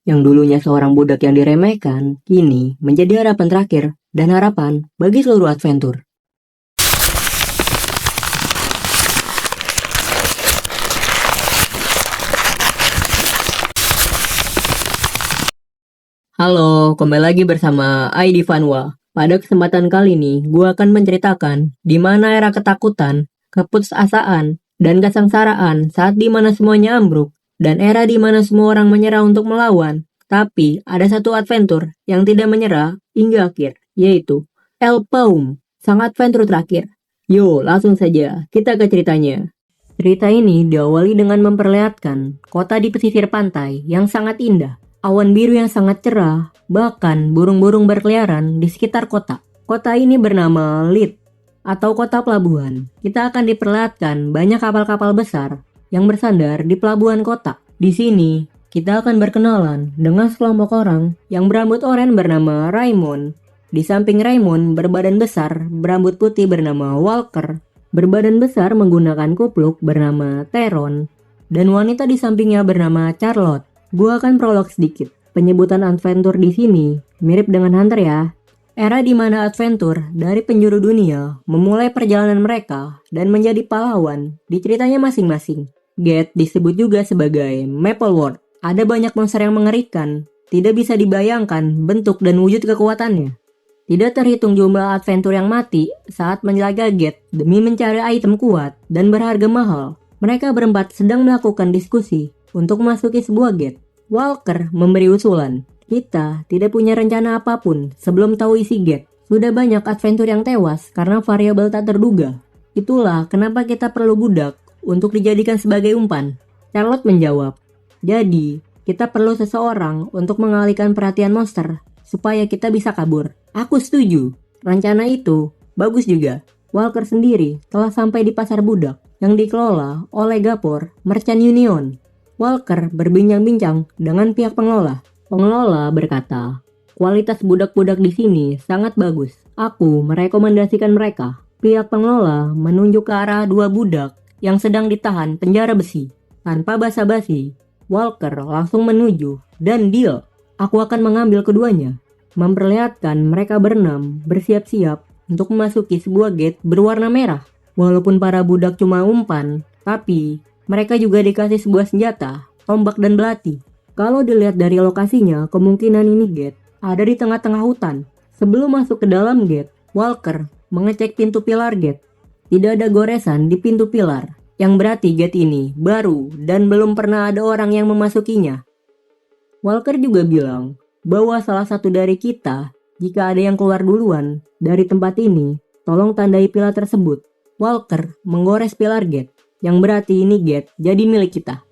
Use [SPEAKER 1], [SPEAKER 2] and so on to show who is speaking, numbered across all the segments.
[SPEAKER 1] Yang dulunya seorang budak yang diremehkan, kini menjadi harapan terakhir dan harapan bagi seluruh adventur. Halo, kembali lagi bersama Aidi Vanwa. Pada kesempatan kali ini, gue akan menceritakan di mana era ketakutan, keputusasaan, dan kesengsaraan saat di mana semuanya ambruk, dan era di mana semua orang menyerah untuk melawan. Tapi, ada satu adventur yang tidak menyerah hingga akhir, yaitu El Paum, sang adventur terakhir. Yo, langsung saja, kita ke ceritanya. Cerita ini diawali dengan memperlihatkan kota di pesisir pantai yang sangat indah. Awan biru yang sangat cerah, bahkan burung-burung berkeliaran di sekitar kota. Kota ini bernama Lid, atau kota pelabuhan. Kita akan diperlihatkan banyak kapal-kapal besar yang bersandar di pelabuhan kota. Di sini, kita akan berkenalan dengan sekelompok orang yang berambut oranye bernama Raymond. Di samping Raymond berbadan besar, berambut putih bernama Walker, berbadan besar menggunakan kupluk bernama Teron, dan wanita di sampingnya bernama Charlotte. Gua akan prolog sedikit. Penyebutan adventure di sini mirip dengan Hunter ya. Era di mana adventure dari penjuru dunia memulai perjalanan mereka dan menjadi pahlawan di ceritanya masing-masing. Gate disebut juga sebagai Maple World. Ada banyak monster yang mengerikan. Tidak bisa dibayangkan bentuk dan wujud kekuatannya. Tidak terhitung jumlah adventure yang mati saat menjaga Gate demi mencari item kuat dan berharga mahal. Mereka berempat sedang melakukan diskusi untuk memasuki sebuah gate. Walker memberi usulan. Kita tidak punya rencana apapun sebelum tahu isi gate. Sudah banyak adventure yang tewas karena variabel tak terduga. Itulah kenapa kita perlu budak untuk dijadikan sebagai umpan. Charlotte menjawab. Jadi, kita perlu seseorang untuk mengalihkan perhatian monster supaya kita bisa kabur. Aku setuju. Rencana itu bagus juga. Walker sendiri telah sampai di pasar budak yang dikelola oleh Gapor Merchant Union. Walker berbincang-bincang dengan pihak pengelola. Pengelola berkata, kualitas budak-budak di sini sangat bagus. Aku merekomendasikan mereka. Pihak pengelola menunjuk ke arah dua budak yang sedang ditahan penjara besi. Tanpa basa-basi, Walker langsung menuju dan deal. Aku akan mengambil keduanya. Memperlihatkan mereka berenam bersiap-siap untuk memasuki sebuah gate berwarna merah. Walaupun para budak cuma umpan, tapi mereka juga dikasih sebuah senjata, tombak dan belati. Kalau dilihat dari lokasinya, kemungkinan ini gate ada di tengah-tengah hutan. Sebelum masuk ke dalam gate, Walker mengecek pintu pilar gate. Tidak ada goresan di pintu pilar, yang berarti gate ini baru dan belum pernah ada orang yang memasukinya. Walker juga bilang bahwa salah satu dari kita, jika ada yang keluar duluan dari tempat ini, tolong tandai pilar tersebut. Walker menggores pilar gate, yang berarti ini gate jadi milik kita.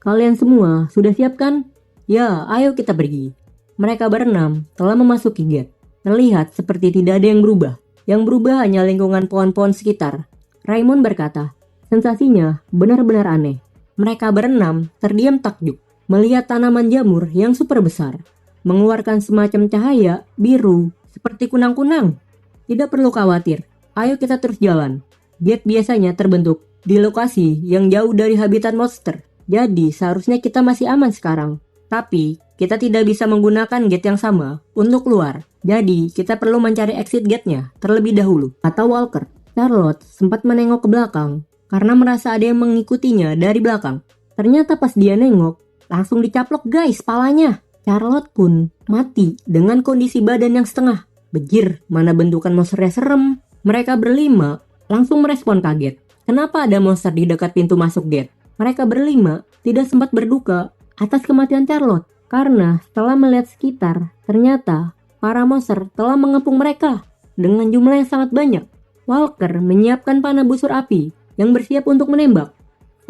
[SPEAKER 1] Kalian semua sudah siap kan? Ya, ayo kita pergi. Mereka berenam telah memasuki gate. Terlihat seperti tidak ada yang berubah. Yang berubah hanya lingkungan pohon-pohon sekitar. Raymond berkata, sensasinya benar-benar aneh. Mereka berenam terdiam takjub melihat tanaman jamur yang super besar, mengeluarkan semacam cahaya biru seperti kunang-kunang. Tidak perlu khawatir, ayo kita terus jalan. Gate biasanya terbentuk di lokasi yang jauh dari habitat monster. Jadi seharusnya kita masih aman sekarang. Tapi kita tidak bisa menggunakan gate yang sama untuk keluar. Jadi kita perlu mencari exit gate-nya terlebih dahulu, kata Walker. Charlotte sempat menengok ke belakang karena merasa ada yang mengikutinya dari belakang. Ternyata pas dia nengok, langsung dicaplok guys palanya. Charlotte pun mati dengan kondisi badan yang setengah. Bejir, mana bentukan monsternya serem. Mereka berlima langsung merespon kaget. Kenapa ada monster di dekat pintu masuk gate? Mereka berlima tidak sempat berduka atas kematian Charlotte. Karena setelah melihat sekitar, ternyata para monster telah mengepung mereka dengan jumlah yang sangat banyak. Walker menyiapkan panah busur api yang bersiap untuk menembak.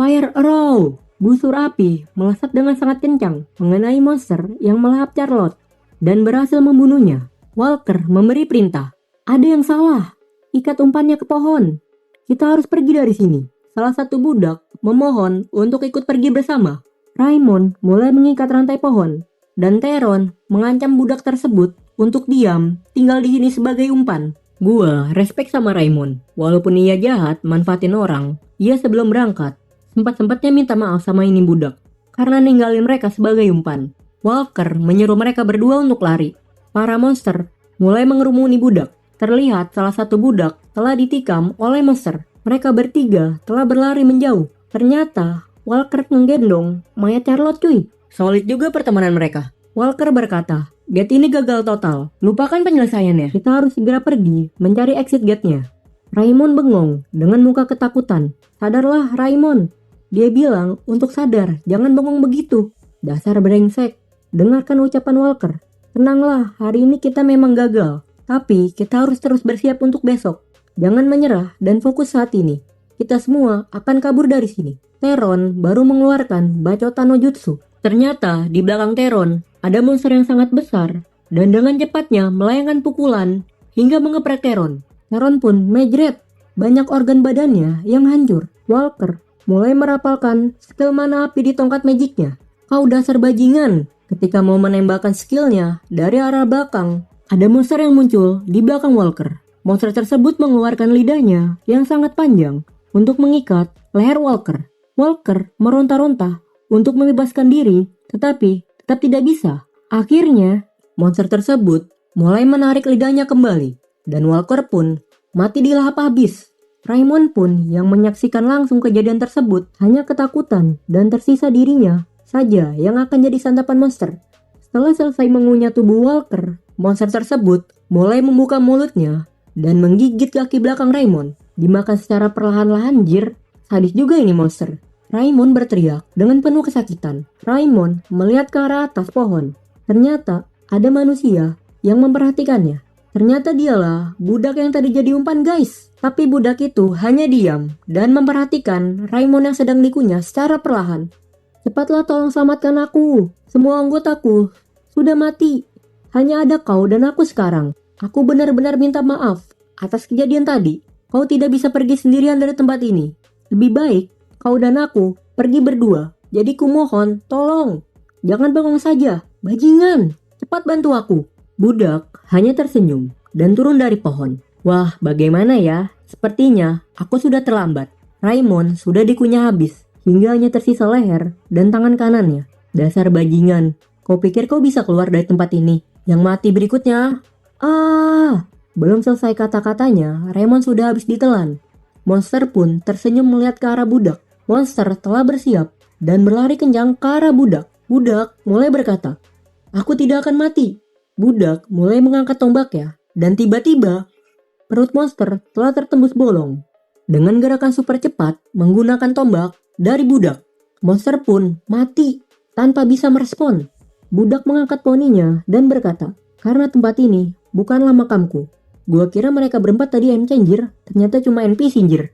[SPEAKER 1] Fire arrow! Busur api melesat dengan sangat kencang mengenai monster yang melahap Charlotte dan berhasil membunuhnya. Walker memberi perintah. Ada yang salah. Ikat umpannya ke pohon. Kita harus pergi dari sini. Salah satu budak memohon untuk ikut pergi bersama. Raymond mulai mengikat rantai pohon dan Teron mengancam budak tersebut untuk diam, tinggal di sini sebagai umpan. Gua respect sama Raymond. Walaupun ia jahat, manfaatin orang, ia sebelum berangkat sempat-sempatnya minta maaf sama ini budak karena ninggalin mereka sebagai umpan. Walker menyuruh mereka berdua untuk lari. Para monster mulai mengerumuni budak. Terlihat salah satu budak telah ditikam oleh monster. Mereka bertiga telah berlari menjauh. Ternyata Walker menggendong mayat Charlotte cuy. Solid juga pertemanan mereka. Walker berkata, gate ini gagal total. Lupakan penyelesaiannya. Kita harus segera pergi mencari exit gate-nya. Raymond bengong dengan muka ketakutan. Sadarlah Raymond. Dia bilang untuk sadar, jangan bengong begitu. Dasar brengsek. Dengarkan ucapan Walker. Tenanglah, hari ini kita memang gagal. Tapi kita harus terus bersiap untuk besok. Jangan menyerah dan fokus saat ini. Kita semua akan kabur dari sini. Teron baru mengeluarkan bacotan no jutsu. Ternyata di belakang Teron ada monster yang sangat besar dan dengan cepatnya melayangkan pukulan hingga mengepret Teron. Teron pun mejret. Banyak organ badannya yang hancur. Walker mulai merapalkan skill mana api di tongkat magicnya. Kau dasar bajingan. Ketika mau menembakkan skillnya dari arah belakang, ada monster yang muncul di belakang Walker. Monster tersebut mengeluarkan lidahnya yang sangat panjang untuk mengikat leher Walker. Walker meronta-ronta untuk membebaskan diri, tetapi tetap tidak bisa. Akhirnya, monster tersebut mulai menarik lidahnya kembali, dan Walker pun mati dilahap habis. Raymond pun yang menyaksikan langsung kejadian tersebut hanya ketakutan dan tersisa dirinya saja yang akan jadi santapan monster. Setelah selesai mengunyah tubuh Walker, monster tersebut mulai membuka mulutnya dan menggigit kaki belakang Raymond. Dimakan secara perlahan-lahan jir, sadis juga ini monster. Raymond berteriak dengan penuh kesakitan. Raymond melihat ke arah atas pohon. Ternyata ada manusia yang memperhatikannya. Ternyata dialah budak yang tadi jadi umpan guys. Tapi budak itu hanya diam dan memperhatikan Raymond yang sedang dikunyah secara perlahan. Cepatlah tolong selamatkan aku. Semua anggotaku sudah mati. Hanya ada kau dan aku sekarang. Aku benar-benar minta maaf atas kejadian tadi. Kau tidak bisa pergi sendirian dari tempat ini. Lebih baik kau dan aku pergi berdua. Jadi kumohon, tolong. Jangan bengong saja. Bajingan, cepat bantu aku. Budak hanya tersenyum dan turun dari pohon. Wah, bagaimana ya? Sepertinya aku sudah terlambat. Raymond sudah dikunyah habis. Hingga hanya tersisa leher dan tangan kanannya. Dasar bajingan, kau pikir kau bisa keluar dari tempat ini? Yang mati berikutnya. Belum selesai kata-katanya, Raymond sudah habis ditelan. Monster pun tersenyum melihat ke arah budak. Monster telah bersiap dan berlari kencang ke arah budak. Budak mulai berkata, aku tidak akan mati. Budak mulai mengangkat tombaknya dan tiba-tiba perut monster telah tertembus bolong. Dengan gerakan super cepat menggunakan tombak dari budak, monster pun mati tanpa bisa merespon. Budak mengangkat poninya dan berkata, karena tempat ini bukanlah makamku. Gua kira mereka berempat tadi MC anjir, ternyata cuma NPC anjir.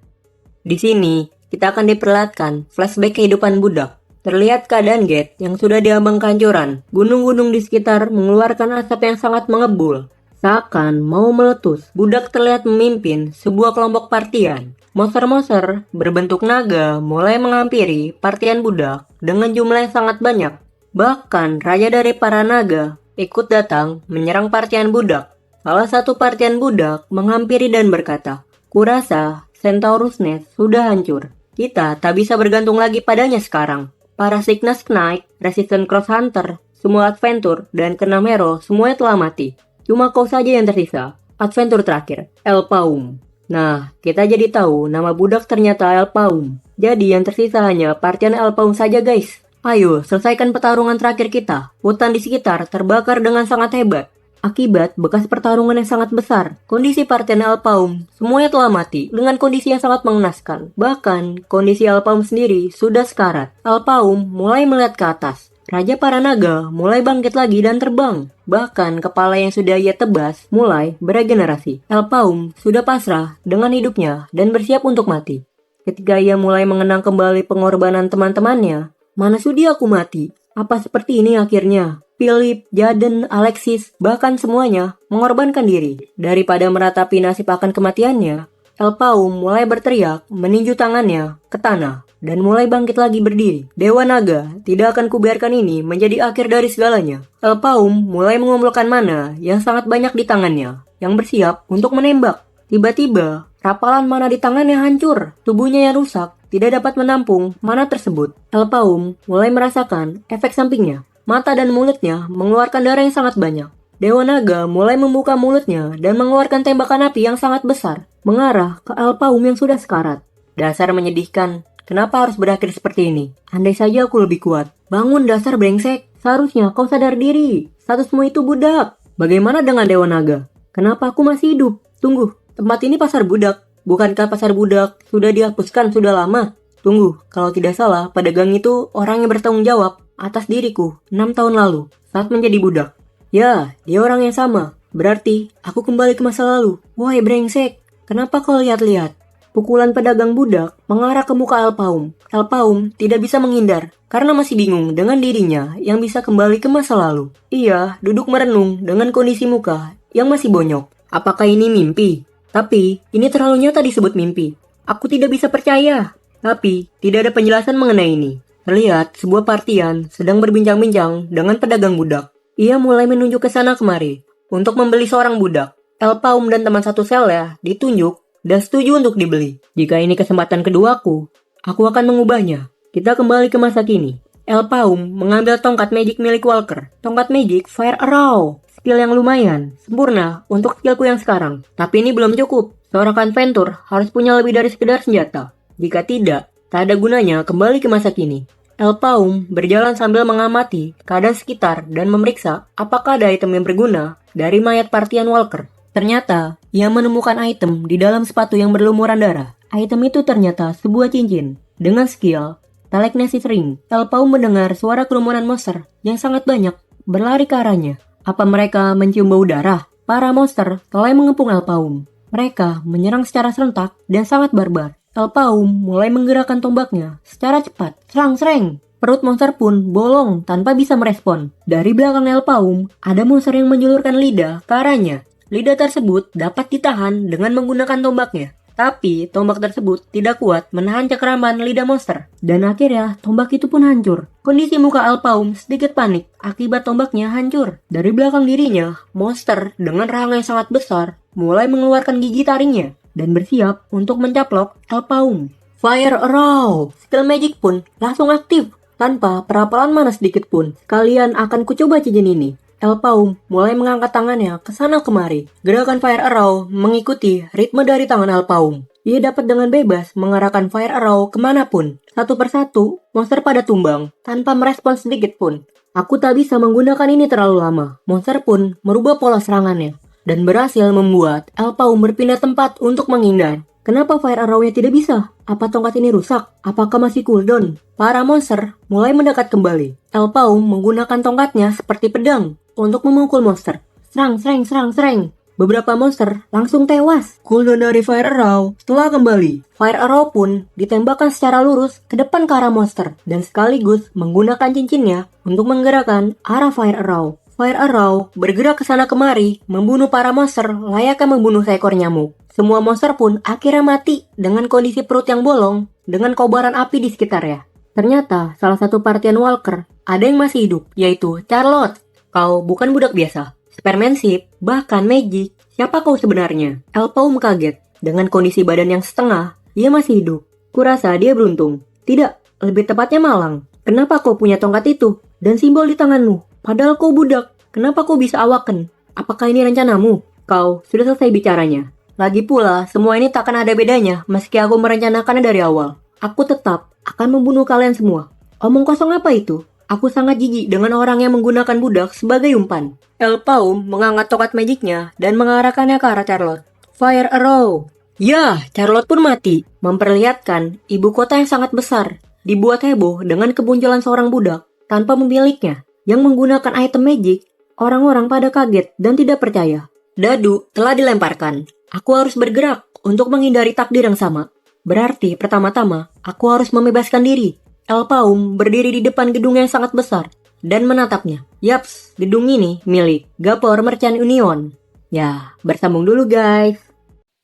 [SPEAKER 1] Di sini, kita akan diperlihatkan flashback kehidupan budak. Terlihat keadaan gate yang sudah diambang kehancuran. Gunung-gunung di sekitar mengeluarkan asap yang sangat mengebul. Seakan mau meletus, budak terlihat memimpin sebuah kelompok partian. Monster-monster berbentuk naga mulai menghampiri partian budak dengan jumlah yang sangat banyak. Bahkan raja dari para naga ikut datang menyerang partian budak. Salah satu partian budak menghampiri dan berkata, kurasa Centaurus Nest sudah hancur. Kita tak bisa bergantung lagi padanya sekarang. Para Cygnus Knight, Resistance Cross Hunter, semua Adventure, dan keenam hero semuanya telah mati. Cuma kau saja yang tersisa. Adventure terakhir, El Paum. Nah, kita jadi tahu nama budak ternyata El Paum. Jadi yang tersisa hanya partian El Paum saja guys. Ayo, selesaikan pertarungan terakhir kita. Hutan di sekitar terbakar dengan sangat hebat. Akibat bekas pertarungan yang sangat besar, kondisi partian El Paum semuanya telah mati dengan kondisi yang sangat mengenaskan. Bahkan, kondisi El Paum sendiri sudah sekarat. El Paum mulai melihat ke atas. Raja para naga mulai bangkit lagi dan terbang. Bahkan kepala yang sudah ia tebas mulai beregenerasi. El Paum sudah pasrah dengan hidupnya dan bersiap untuk mati. Ketika ia mulai mengenang kembali pengorbanan teman-temannya, mana sudi aku mati? Apa seperti ini akhirnya? Philip, Jaden, Alexis, bahkan semuanya mengorbankan diri. Daripada meratapi nasib akan kematiannya, El Paum mulai berteriak, meninju tangannya ke tanah. Dan mulai bangkit lagi berdiri. Dewa Naga, tidak akan kubiarkan ini menjadi akhir dari segalanya. El Paum mulai mengumpulkan mana yang sangat banyak di tangannya, yang bersiap untuk menembak. Tiba-tiba, rapalan mana di tangannya hancur. Tubuhnya yang rusak, tidak dapat menampung mana tersebut. El Paum mulai merasakan efek sampingnya. mata dan mulutnya mengeluarkan darah yang sangat banyak. Dewa Naga mulai membuka mulutnya dan mengeluarkan tembakan api yang sangat besar, mengarah ke Alpaum yang sudah sekarat. Dasar menyedihkan, kenapa harus berakhir seperti ini? Andai saja aku lebih kuat. Bangun dasar brengsek, seharusnya kau sadar diri. Statusmu itu budak. Bagaimana dengan Dewa Naga? Kenapa aku masih hidup? Tunggu, tempat ini pasar budak. Bukankah pasar budak sudah dihapuskan sudah lama? Tunggu, kalau tidak salah, pedagang itu orang yang bertanggung jawab atas diriku 6 tahun lalu saat menjadi budak. Ya, dia orang yang sama. Berarti, aku kembali ke masa lalu. Woi brengsek, kenapa kau lihat-lihat? Pukulan pedagang budak mengarah ke muka Alpaum. Alpaum tidak bisa menghindar karena masih bingung dengan dirinya yang bisa kembali ke masa lalu. Ia duduk merenung dengan kondisi muka yang masih bonyok. Apakah ini mimpi? Tapi, ini terlalu nyata disebut mimpi. Aku tidak bisa percaya. Tapi, tidak ada penjelasan mengenai ini. Terlihat sebuah partian sedang berbincang-bincang dengan pedagang budak. Ia mulai menunjuk ke sana kemari untuk membeli seorang budak. Alpaum dan teman satu selnya ditunjuk dan setuju untuk dibeli. Jika ini kesempatan keduaku, aku akan mengubahnya. Kita kembali ke masa kini. Alpaum mengambil tongkat magic milik Walker. Tongkat magic Fire Arrow. Skill yang lumayan, sempurna untuk skillku yang sekarang. Tapi ini belum cukup. Seorang adventur harus punya lebih dari sekedar senjata. Jika tidak, tak ada gunanya kembali ke masa kini. Alpaum berjalan sambil mengamati keadaan sekitar dan memeriksa apakah ada item yang berguna dari mayat partian Walker. Ternyata, ia menemukan item di dalam sepatu yang berlumuran darah. Item itu ternyata sebuah cincin. Dengan skill Telekinesis Ring, Alpaum mendengar suara kerumunan monster yang sangat banyak berlari ke arahnya. Apa mereka mencium bau darah? Para monster telah mengepung Alpaum. Mereka menyerang secara serentak dan sangat barbar. Alpaum mulai menggerakkan tombaknya secara cepat. Serang-sereng. Perut monster pun bolong tanpa bisa merespon. Dari belakang Alpaum, ada monster yang menjulurkan lidah ke arahnya. Lidah tersebut dapat ditahan dengan menggunakan tombaknya. Tapi, tombak tersebut tidak kuat menahan cengkeraman lidah monster. Dan akhirnya, tombak itu pun hancur. Kondisi muka Alpaum sedikit panik akibat tombaknya hancur. Dari belakang dirinya, monster dengan rahang yang sangat besar mulai mengeluarkan gigi taringnya dan bersiap untuk mencaplok Alpaum. Fire Arrow! Skill magic pun langsung aktif tanpa perapalan mana sedikit pun. Kalian akan kucoba cincin ini. Alpaum mulai mengangkat tangannya ke sana kemari. Gerakan Fire Arrow mengikuti ritme dari tangan Alpaum. Ia dapat dengan bebas mengarahkan Fire Arrow kemanapun. Satu persatu, monster pada tumbang tanpa merespons sedikit pun. Aku tak bisa menggunakan ini terlalu lama. Monster pun merubah pola serangannya dan berhasil membuat Alpaum berpindah tempat untuk menghindar. Kenapa Fire Arrow-nya tidak bisa? Apa tongkat ini rusak? Apakah masih cooldown? Para monster mulai mendekat kembali. Alpaum menggunakan tongkatnya seperti pedang untuk memukul monster. Serang, serang, serang, serang. Beberapa monster langsung tewas. Cooldown dari Fire Arrow setelah kembali. Fire Arrow pun ditembakkan secara lurus ke depan ke arah monster dan sekaligus menggunakan cincinnya untuk menggerakkan arah Fire Arrow. Fire Arrow bergerak ke sana kemari, membunuh para monster layaknya membunuh seekor nyamuk. Semua monster pun akhirnya mati dengan kondisi perut yang bolong dengan kobaran api di sekitarnya. Ternyata salah satu partian Walker ada yang masih hidup, yaitu Charlotte. Kau bukan budak biasa. Supermanship, bahkan magic. Siapa kau sebenarnya? Alpaum kaget. Dengan kondisi badan yang setengah, ia masih hidup. Kurasa dia beruntung. Tidak, lebih tepatnya malang. Kenapa kau punya tongkat itu? Dan simbol di tanganmu? Padahal kau budak. Kenapa kau bisa awaken? Apakah ini rencanamu? Kau sudah selesai bicaranya. Lagi pula, semua ini takkan ada bedanya meski aku merencanakannya dari awal. Aku tetap akan membunuh kalian semua. Omong kosong apa itu? Aku sangat jijik dengan orang yang menggunakan budak sebagai umpan. Alpaum mengangkat tongkat magicnya dan mengarahkannya ke arah Charlotte. Fire Arrow! Ya, Charlotte pun mati, memperlihatkan ibu kota yang sangat besar. Dibuat heboh dengan kemunculan seorang budak tanpa pemiliknya yang menggunakan item magic. Orang-orang pada kaget dan tidak percaya. Dadu telah dilemparkan. Aku harus bergerak untuk menghindari takdir yang sama. Berarti pertama-tama aku harus membebaskan diri. Alpaum berdiri di depan gedung yang sangat besar dan menatapnya. Yaps, gedung ini milik Gapor Merchant Union. Ya, bersambung dulu guys.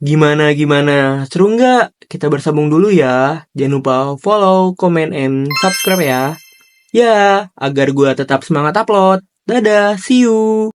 [SPEAKER 2] Gimana? Seru nggak? Kita bersambung dulu ya. Jangan lupa follow, comment, and subscribe ya. Ya, agar gue tetap semangat upload. Dadah, see you.